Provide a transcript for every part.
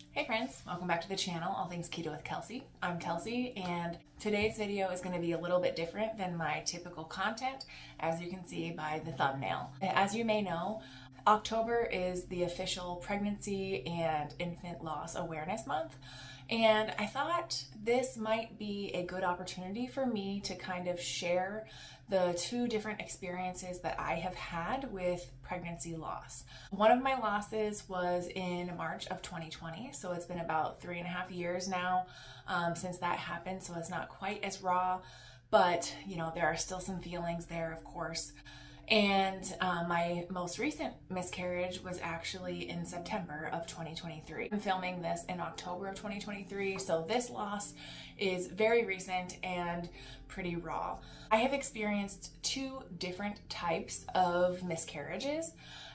Hey friends, welcome back to the channel, All Things Keto with Kelsey. I'm Kelsey, and today's video is going to be a little bit different than my typical content, as you can see by the thumbnail. As you may know, October is the official Pregnancy and Infant Loss Awareness Month, and I thought this might be a good opportunity for me to kind of share the two different experiences that I have had with pregnancy loss. One of my losses was in March of 2020, so it's been about 3.5 years now since that happened, so it's not quite as raw, but you know, there are still some feelings there, of course. And my most recent miscarriage was actually in September of 2023. I'm filming this in October of 2023, so this loss is very recent and pretty raw. I have experienced two different types of miscarriages,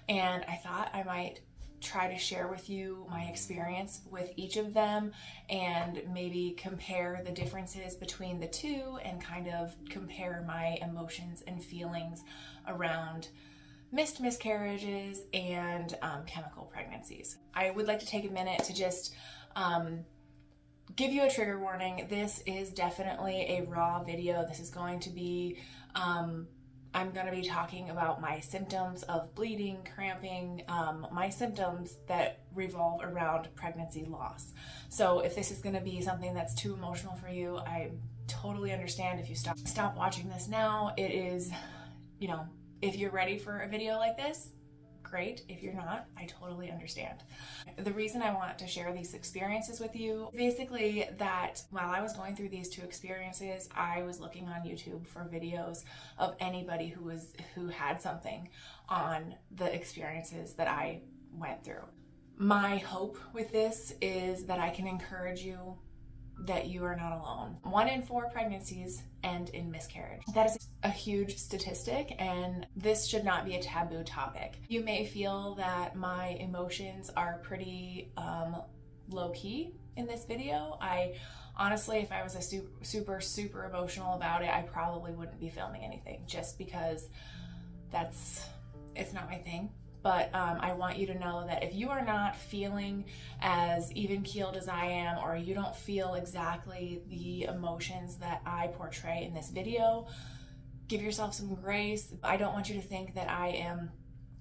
and I thought I might try to share with you my experience with each of them and maybe compare the differences between the two and kind of compare my emotions and feelings around missed miscarriages and chemical pregnancies. I would like to take a minute to just give you a trigger warning. This is definitely a raw video. This is going to be I'm going to be talking about my symptoms of bleeding, cramping, my symptoms that revolve around pregnancy loss. So if this is going to be something that's too emotional for you, I totally understand if you stop watching this now. It is, you know, if you're ready for a video like this, great. If you're not, I totally understand. The reason I want to share these experiences with you, basically that while I was going through these two experiences, I was looking on YouTube for videos of anybody who had something on the experiences that I went through. My hope with this is that I can encourage you that you are not alone. 1 in 4 pregnancies end in miscarriage. That is a huge statistic, and this should not be a taboo topic. You may feel that my emotions are pretty low-key in this video. I honestly, if I was a super emotional about it, I probably wouldn't be filming anything, just because it's not my thing. But I want you to know that if you are not feeling as even-keeled as I am, or you don't feel exactly the emotions that I portray in this video, give yourself some grace. I don't want you to think that I am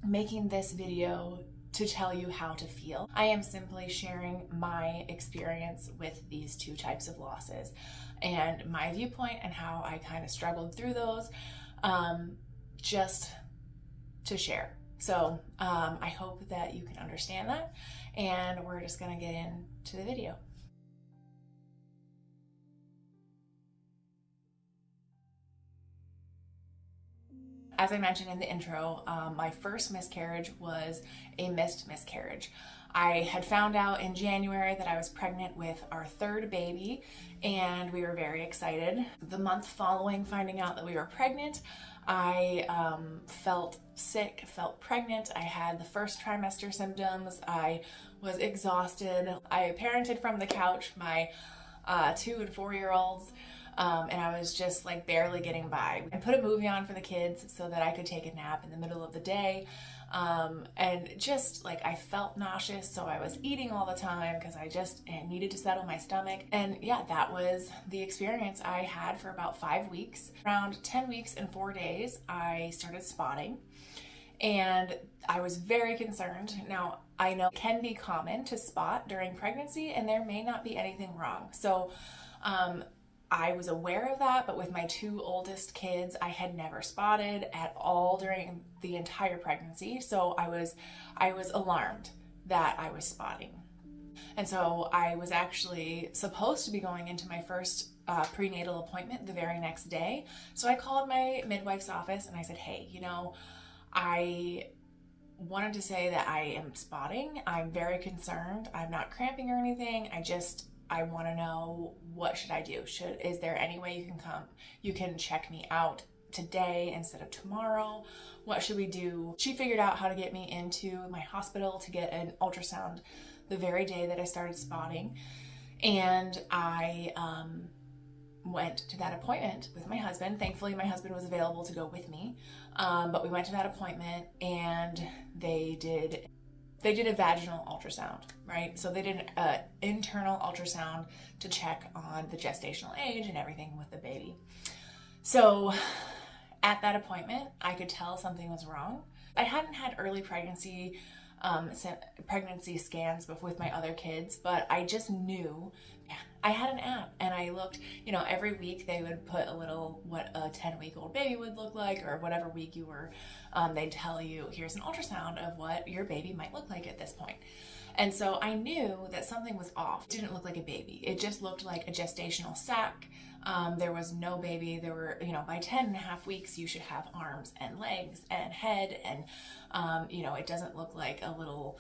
making this video to tell you how to feel. I am simply sharing my experience with these two types of losses and my viewpoint and how I kind of struggled through those, just to share. So I hope that you can understand that, and we're just gonna get into the video. As I mentioned in the intro, my first miscarriage was a missed miscarriage. I had found out in January that I was pregnant with our third baby, and we were very excited. The month following finding out that we were pregnant, I felt sick, felt pregnant. I had the first trimester symptoms. I was exhausted. I parented from the couch my 2 and 4-year-olds. And I was just like barely getting by. I put a movie on for the kids so that I could take a nap in the middle of the day. And just like I felt nauseous, so I was eating all the time because I just needed to settle my stomach. And yeah, that was the experience I had for about 5 weeks. Around 10 weeks and 4 days, I started spotting. And I was very concerned. Now, I know it can be common to spot during pregnancy, and there may not be anything wrong. So, I was aware of that, but with my 2 oldest kids, I had never spotted at all during the entire pregnancy. So I was alarmed that I was spotting. And so I was actually supposed to be going into my first prenatal appointment the very next day. So I called my midwife's office and I said, hey, you know, I wanted to say that I am spotting. I'm very concerned. I'm not cramping or anything. I want to know, what should I do? Is there any way you can check me out today instead of tomorrow? What should we do? She figured out how to get me into my hospital to get an ultrasound the very day that I started spotting. And I went to that appointment with my husband. Thankfully, my husband was available to go with me. But we went to that appointment, and they did they did a vaginal ultrasound, right? So they did an internal ultrasound to check on the gestational age and everything with the baby. So at that appointment, I could tell something was wrong. I hadn't had early pregnancy scans with my other kids, but I just knew. I had an app and I looked, every week they would put a little what a 10-week-old baby would look like, or whatever week you were, they'd tell you, here's an ultrasound of what your baby might look like at this point. And so I knew that something was off. It didn't look like a baby. It just looked like a gestational sac. There was no baby. There were, by 10.5 weeks, you should have arms and legs and head. And, it doesn't look like a little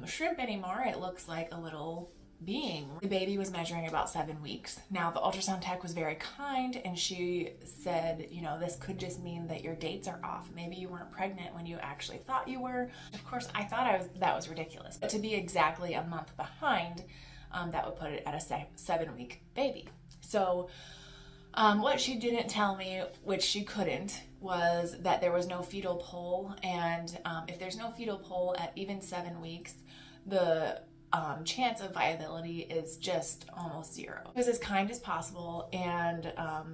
shrimp anymore. It looks like a little being. The baby was measuring about 7 weeks. Now, the ultrasound tech was very kind, and she said, this could just mean that your dates are off. Maybe you weren't pregnant when you actually thought you were. Of course, I thought that was ridiculous. But to be exactly a month behind, that would put it at a 7-week baby. So what she didn't tell me, which she couldn't, was that there was no fetal pole. And if there's no fetal pole at even 7 weeks, the chance of viability is just almost zero. It was as kind as possible, and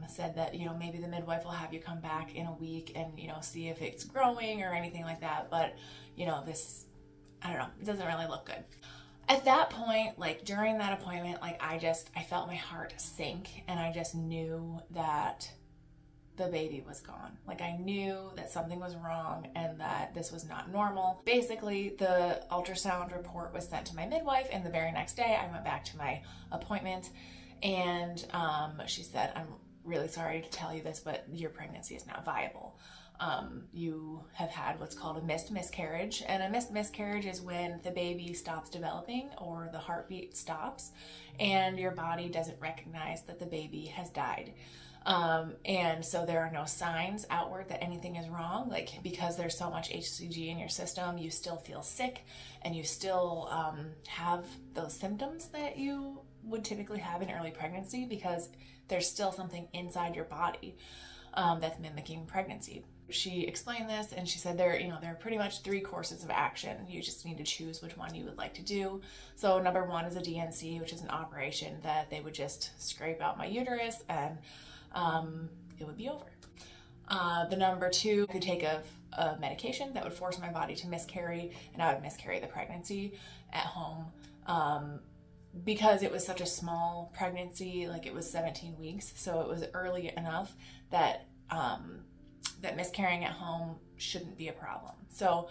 said that, maybe the midwife will have you come back in a week and, see if it's growing or anything like that. But, this, I don't know, it doesn't really look good. At that point, during that appointment, I felt my heart sink, and I just knew that the baby was gone. I knew that something was wrong and that this was not normal. Basically, the ultrasound report was sent to my midwife, and the very next day I went back to my appointment, and she said, I'm really sorry to tell you this, but your pregnancy is not viable. You have had what's called a missed miscarriage, and a missed miscarriage is when the baby stops developing or the heartbeat stops and your body doesn't recognize that the baby has died. And so there are no signs outward that anything is wrong, because there's so much HCG in your system, you still feel sick, and you still have those symptoms that you would typically have in early pregnancy, because there's still something inside your body that's mimicking pregnancy. She explained this, and she said there are pretty much 3 courses of action. You just need to choose which one you would like to do. So number 1 is a DNC, which is an operation that they would just scrape out my uterus, and it would be over. The number 2 could take a medication that would force my body to miscarry, and I would miscarry the pregnancy at home. Because it was such a small pregnancy, it was 17 weeks, so it was early enough that that miscarrying at home shouldn't be a problem. So,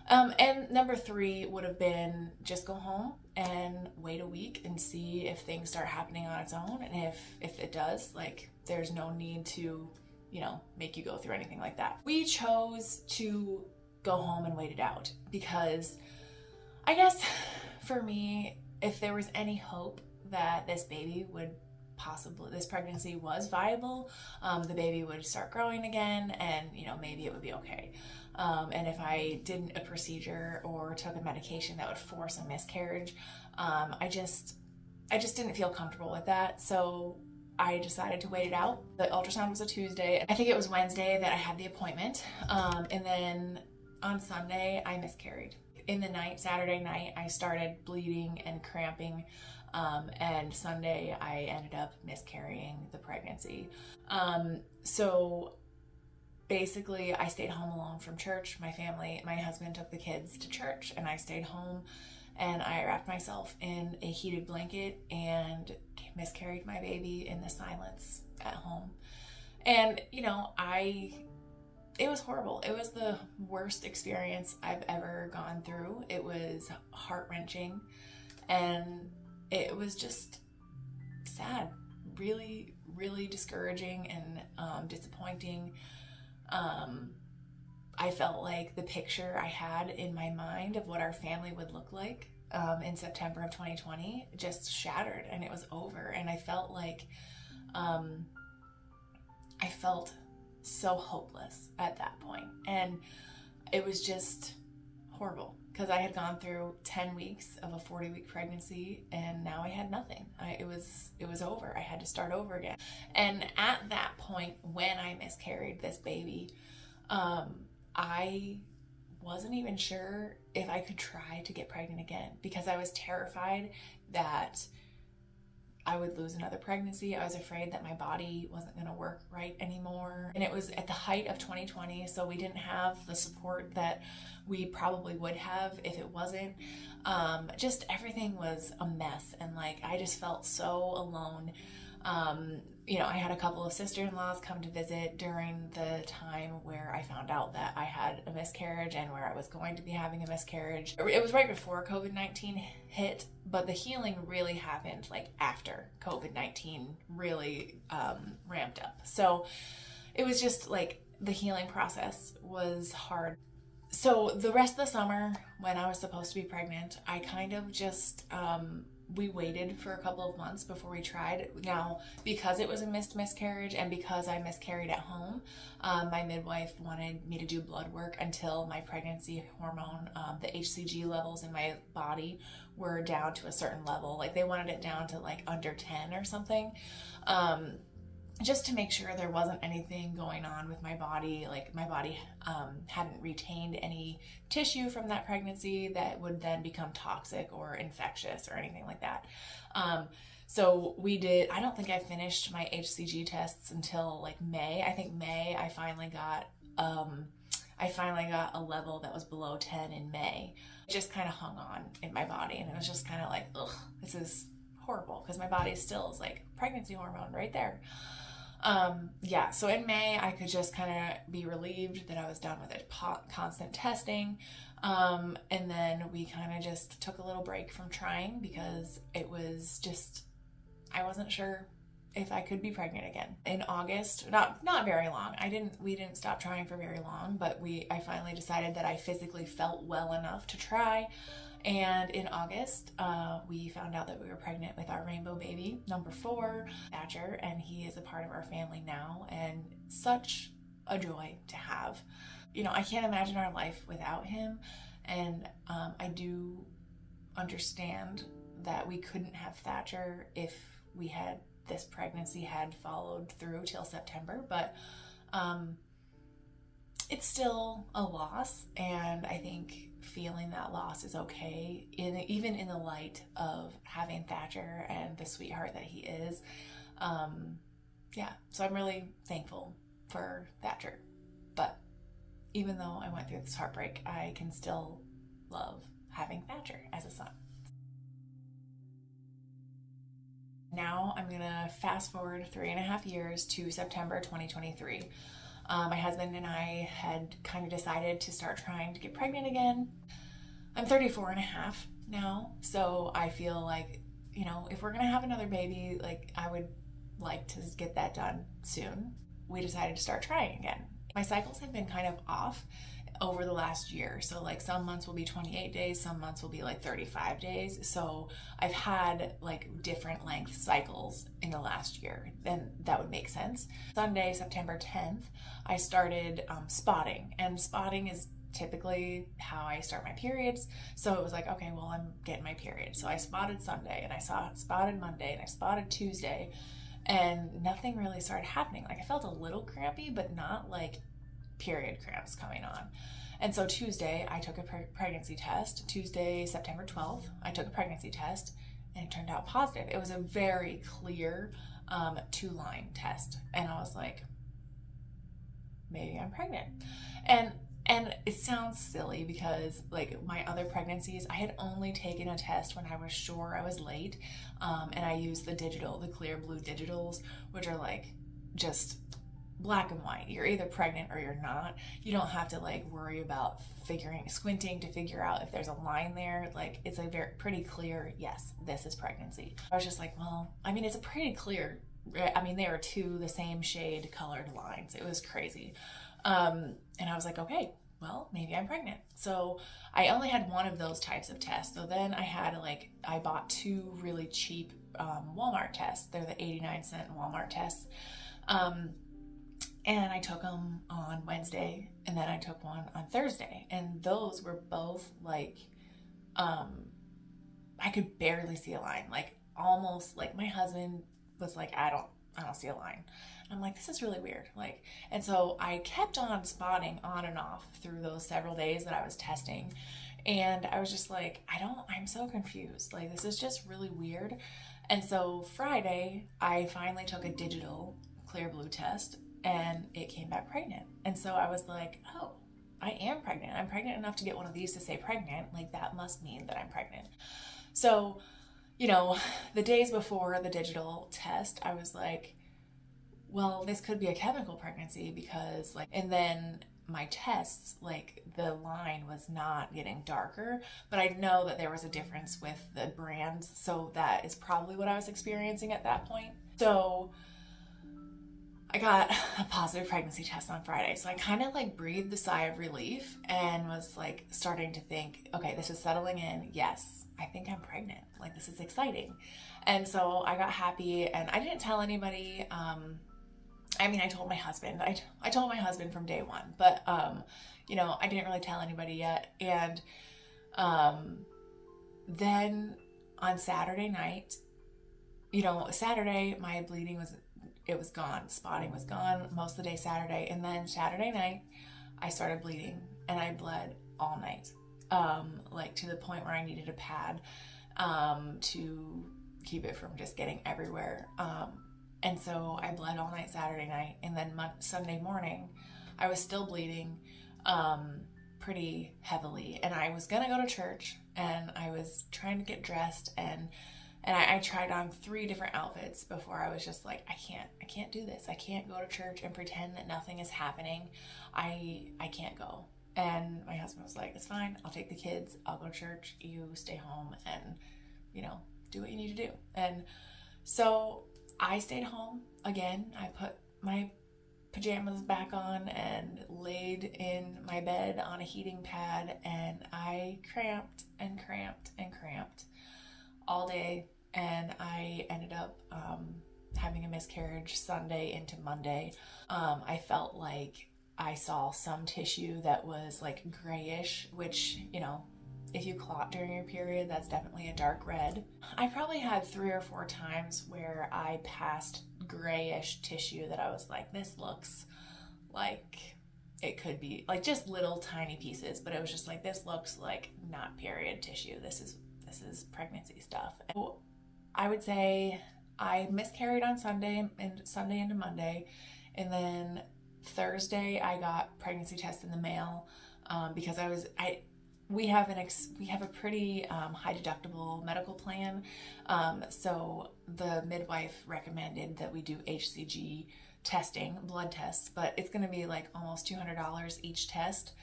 and number 3 would have been just go home and wait a week and see if things start happening on its own. And if it does, there's no need to, make you go through anything like that. We chose to go home and wait it out because I guess for me, if there was any hope that this pregnancy was viable, the baby would start growing again, and maybe it would be okay. And if I did a procedure or took a medication that would force a miscarriage, I just didn't feel comfortable with that. So I decided to wait it out. The ultrasound was a Tuesday. I think it was Wednesday that I had the appointment, and then on Sunday I miscarried. In the night, Saturday night, I started bleeding and cramping, and Sunday I ended up miscarrying the pregnancy. So basically I stayed home alone from church. My husband took the kids to church, and I stayed home, and I wrapped myself in a heated blanket and miscarried my baby in the silence at home. And it was horrible. It was the worst experience I've ever gone through. It was heart-wrenching, and it was just sad, really, really discouraging and disappointing. I felt like the picture I had in my mind of what our family would look like in September of 2020 just shattered, and it was over. And I felt like I felt so hopeless at that point, and it was just horrible because I had gone through 10 weeks of a 40-week pregnancy, and now I had nothing. It was over. I had to start over again. And at that point, when I miscarried this baby, I wasn't even sure if I could try to get pregnant again because I was terrified that I would lose another pregnancy. I was afraid that my body wasn't going to work right anymore. And it was at the height of 2020, so we didn't have the support that we probably would have if it wasn't. Just everything was a mess, and like I just felt so alone. I had a couple of sister-in-laws come to visit during the time where I found out that I had a miscarriage and where I was going to be having a miscarriage. It was right before COVID-19 hit, but the healing really happened like after COVID-19 really ramped up. So it was just like the healing process was hard. So the rest of the summer when I was supposed to be pregnant, I kind of just we waited for a couple of months before we tried. Now, because it was a miscarriage and because I miscarried at home, my midwife wanted me to do blood work until my pregnancy hormone, the HCG levels in my body were down to a certain level. Like they wanted it down to like under 10 or something. Just to make sure there wasn't anything going on with my body, like my body hadn't retained any tissue from that pregnancy that would then become toxic or infectious or anything like that. So we did, I don't think I finished my HCG tests until like May. I think May I finally got a level that was below 10 in May. It just kind of hung on in my body, and it was just kind of like, ugh, this is horrible because my body still is like pregnancy hormone right there. So in May I could just kind of be relieved that I was done with it, constant testing. And then we kind of just took a little break from trying because it was just, I wasn't sure if I could be pregnant again. In August, not very long. We didn't stop trying for very long, but I finally decided that I physically felt well enough to try. And in August, we found out that we were pregnant with our rainbow baby, number 4, Thatcher, and he is a part of our family now, and such a joy to have. I can't imagine our life without him, and I do understand that we couldn't have Thatcher if this pregnancy had followed through till September, but it's still a loss, and I think feeling that loss is okay, even in the light of having Thatcher and the sweetheart that he is. So I'm really thankful for Thatcher. But even though I went through this heartbreak, I can still love having Thatcher as a son. Now I'm gonna fast forward 3.5 years to September 2023. My husband and I had kind of decided to start trying to get pregnant again. I'm 34 and a half now, so I feel like, if we're gonna have another baby, like I would like to get that done soon. We decided to start trying again. My cycles have been kind of off over the last year. So like some months will be 28 days, some months will be like 35 days. So I've had like different length cycles in the last year, then that would make sense. Sunday, September 10th, I started spotting, and spotting is typically how I start my periods. So it was like, okay, well, I'm getting my period. So I spotted Sunday, and I spotted Monday, and I spotted Tuesday, and nothing really started happening. Like I felt a little crampy, but not like period cramps coming on. And so Tuesday I took a pregnancy test. Tuesday, September 12th, I took a pregnancy test, and it turned out positive. It was a very clear 2-line test, and I was like, maybe I'm pregnant. And it sounds silly because like my other pregnancies, I had only taken a test when I was sure I was late, and I used the clear blue digitals, which are like just black and white. You're either pregnant or you're not. You don't have to like worry about squinting to figure out if there's a line there. Like it's a pretty clear, yes, this is pregnancy. I was just like, well, I mean, it's a pretty clear, they were 2 the same shade colored lines. It was crazy. And I was like, okay, well, maybe I'm pregnant. So I only had one of those types of tests. So then I bought 2 really cheap Walmart tests. They're the 89-cent Walmart tests. And I took them on Wednesday, and then I took one on Thursday. And those were both like, I could barely see a line. Like almost like my husband was like, I I don't see a line. And I'm like, this is really weird. Like, and so I kept on spotting on and off through those several days that I was testing. And I was just like, I'm so confused. Like, this is just really weird. And so Friday, I finally took a digital clear blue test and it came back pregnant. And so I was like, oh, I am pregnant. I'm pregnant enough to get one of these to say pregnant. Like, that must mean that I'm pregnant. So, you know, the days before the digital test, I was like, well, this could be a chemical pregnancy because like, and then my tests, like the line was not getting darker, but I know that there was a difference with the brands. So that is probably what I was experiencing at that point. So I got a positive pregnancy test on Friday. So I kind of like breathed a sigh of relief and was like starting to think, okay, this is settling in. Yes, I think I'm pregnant. Like, this is exciting. And so I got happy and I didn't tell anybody. I mean, I told my husband. I told my husband from day one, but you know, I didn't really tell anybody yet. And then on Saturday night, you know, Saturday my bleeding was gone. Spotting was gone most of the day Saturday, and then Saturday night I started bleeding, and I bled all night, like to the point where I needed a pad to keep it from just getting everywhere. And so I bled all night Saturday night, and then Sunday morning I was still bleeding pretty heavily, and I was gonna go to church, and I was trying to get dressed, and I tried on 3 different outfits before I was just like, I can't do this. I can't go to church and pretend that nothing is happening. I can't go. And my husband was like, it's fine. I'll take the kids. I'll go to church. You stay home and, you know, do what you need to do. And so I stayed home again. I put my pajamas back on and laid in my bed on a heating pad, and I cramped and cramped and cramped all day. And I ended up having a miscarriage Sunday into Monday. I felt like I saw some tissue that was like grayish, which, you know, if you clot during your period, that's definitely a dark red. I probably had 3 or 4 times where I passed grayish tissue that I was like, this looks like it could be like just little tiny pieces, but it was just like, this looks like not period tissue. This is pregnancy stuff. And I would say I miscarried on Sunday into Monday, and then Thursday I got pregnancy test in the mail because we have a pretty high deductible medical plan, so the midwife recommended that we do HCG testing, blood tests, but it's going to be like almost $200 each test.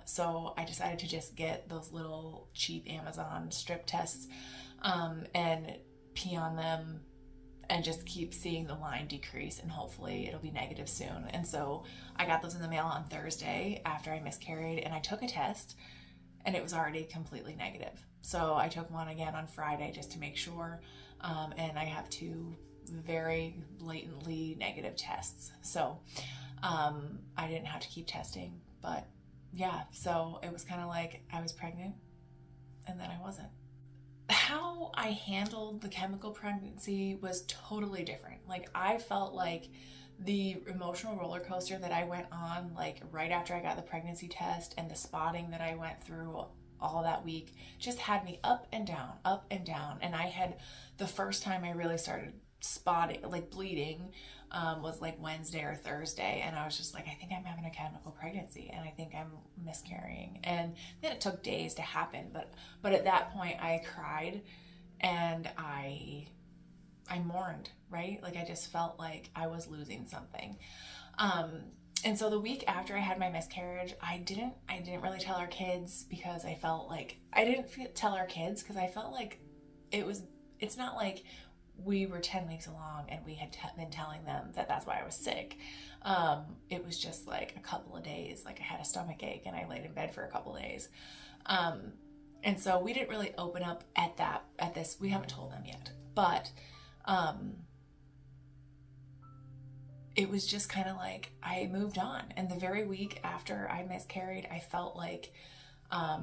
So I decided to just get those little cheap Amazon strip tests and pee on them and just keep seeing the line decrease, and hopefully it'll be negative soon. And so I got those in the mail on Thursday after I miscarried, and I took a test and it was already completely negative. So I took one again on Friday just to make sure, and I have 2 very blatantly negative tests. So I didn't have to keep testing, but yeah, so it was kind of like I was pregnant and then I wasn't. How I handled the chemical pregnancy was totally different. Like, I felt like the emotional roller coaster that I went on, like right after I got the pregnancy test, and the spotting that I went through all that week just had me up and down, up and down. And I had, the first time I really started spotting, like bleeding, was like Wednesday or Thursday, and I was just like, I think I'm having a chemical pregnancy, and I think I'm miscarrying. And then it took days to happen, but at that point I cried and I mourned, right? Like, I just felt like I was losing something. And so the week after I had my miscarriage, I didn't really tell our kids, because I felt like tell our kids because I felt like it's not like we were 10 weeks along and we had been telling them that that's why I was sick. It was just like a couple of days, like I had a stomach ache and I laid in bed for a couple of days. And so we didn't really open up at this, we haven't told them yet, but it was just kind of like I moved on. And the very week after I miscarried, I felt like I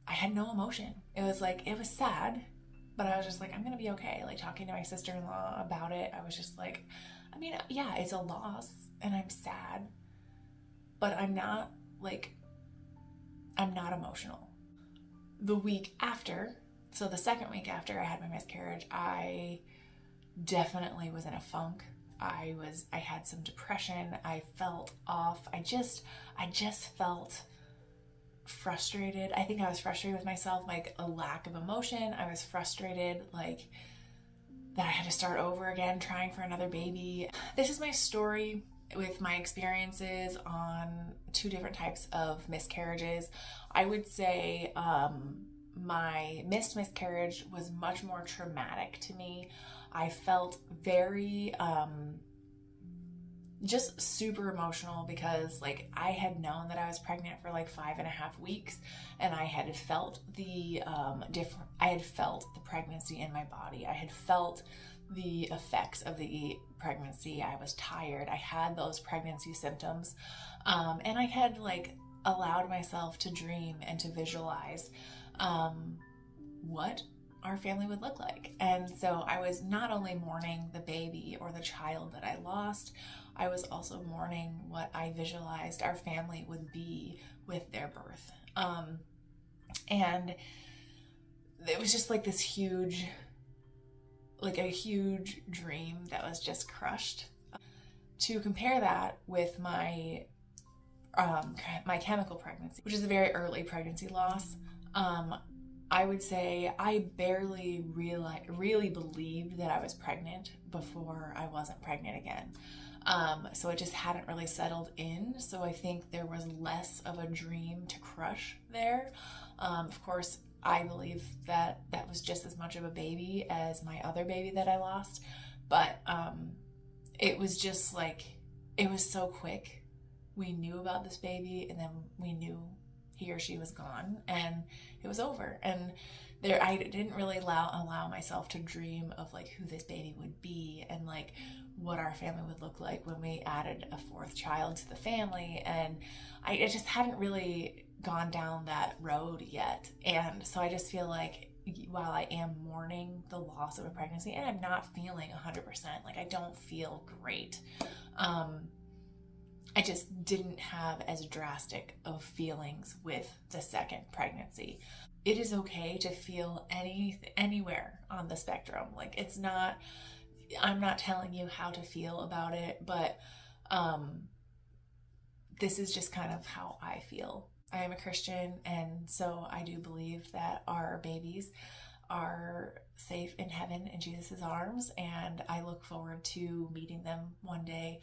had no emotion. It was like, it was sad, but I was just like, I'm gonna be okay. Like talking to my sister-in-law about it, I was just like, I mean, yeah, it's a loss and I'm sad, but I'm not emotional. The week after, so the second week after I had my miscarriage, I definitely was in a funk. I had some depression. I felt off. I just felt frustrated. I think I was frustrated with myself, like a lack of emotion. I was frustrated, like that I had to start over again, trying for another baby. This is my story with my experiences on 2 different types of miscarriages. I would say my missed miscarriage was much more traumatic to me. I felt very just super emotional because like I had known that I was pregnant for like 5.5 weeks, and I had felt the I had felt the pregnancy in my body. I had felt the effects of the pregnancy. I was tired. I had those pregnancy symptoms, and I had like allowed myself to dream and to visualize what our family would look like. And so I was not only mourning the baby or the child that I lost, I was also mourning what I visualized our family would be with their birth. And it was just like this huge, like a huge dream that was just crushed. To compare that with my chemical pregnancy, which is a very early pregnancy loss, I would say I barely really believed that I was pregnant before I wasn't pregnant again. So it just hadn't really settled in. So I think there was less of a dream to crush there. Of course, I believe that that was just as much of a baby as my other baby that I lost. But it was just like, it was so quick. We knew about this baby, and then we knew he or she was gone, and it was over. And there, I didn't really allow myself to dream of like who this baby would be and like what our family would look like when we added a 4th child to the family. And I just hadn't really gone down that road yet. And so I just feel like while I am mourning the loss of a pregnancy, and I'm not feeling 100%, like I don't feel great, I just didn't have as drastic of feelings with the second pregnancy. It is okay to feel anywhere on the spectrum. Like it's not, I'm not telling you how to feel about it, but this is just kind of how I feel. I am a Christian, and so I do believe that our babies are safe in heaven in Jesus' arms, and I look forward to meeting them one day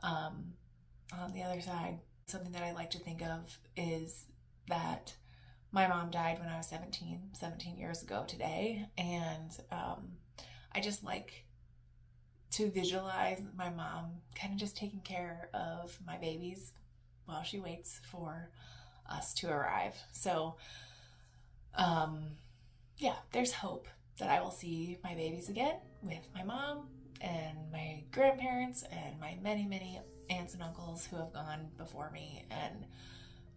on the other side. Something that I like to think of is that my mom died when I was 17 years ago today, and I just like to visualize my mom kind of just taking care of my babies while she waits for us to arrive. So yeah, there's hope that I will see my babies again with my mom and my grandparents and my many aunts and uncles who have gone before me. And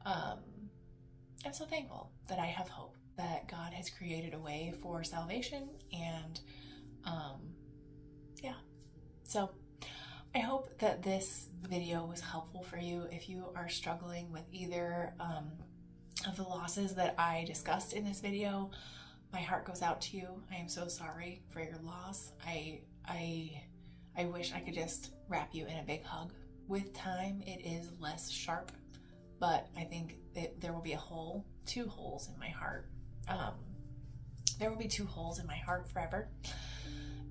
I'm so thankful that I have hope, that God has created a way for salvation. And yeah, so I hope that this video was helpful for you if you are struggling with either of the losses that I discussed in this video. My heart goes out to you. I am so sorry for your loss. I wish I could just wrap you in a big hug. With time, it is less sharp, but I think there will be two holes in my heart. There will be 2 holes in my heart forever.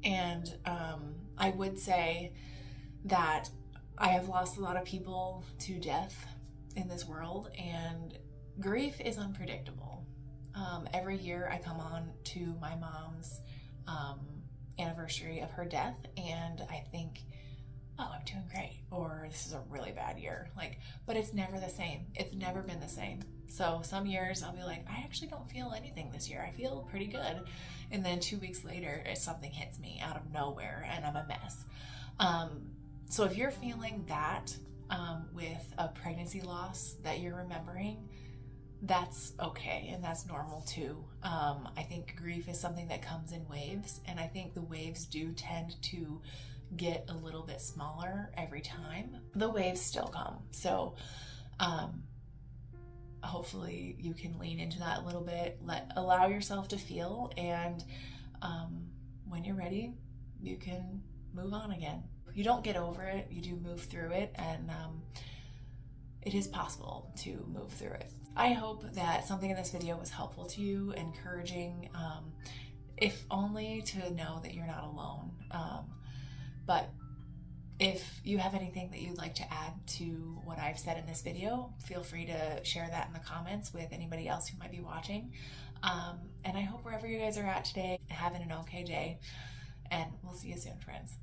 And I would say that I have lost a lot of people to death in this world, and grief is unpredictable. Every year I come on to my mom's anniversary of her death, and I think, oh, I'm doing great, or this is a really bad year. But it's never the same. It's never been the same. So some years I'll be like, I actually don't feel anything this year. I feel pretty good. And then 2 weeks later, something hits me out of nowhere and I'm a mess. So if you're feeling that with a pregnancy loss that you're remembering, that's okay and that's normal too. I think grief is something that comes in waves, and I think the waves do tend to get a little bit smaller every time. The waves still come. So hopefully you can lean into that a little bit, allow yourself to feel, and when you're ready, you can move on again. You don't get over it, you do move through it, and it is possible to move through it. I hope that something in this video was helpful to you, encouraging, if only to know that you're not alone. But if you have anything that you'd like to add to what I've said in this video, feel free to share that in the comments with anybody else who might be watching. And I hope wherever you guys are at today, having an okay day, and we'll see you soon, friends.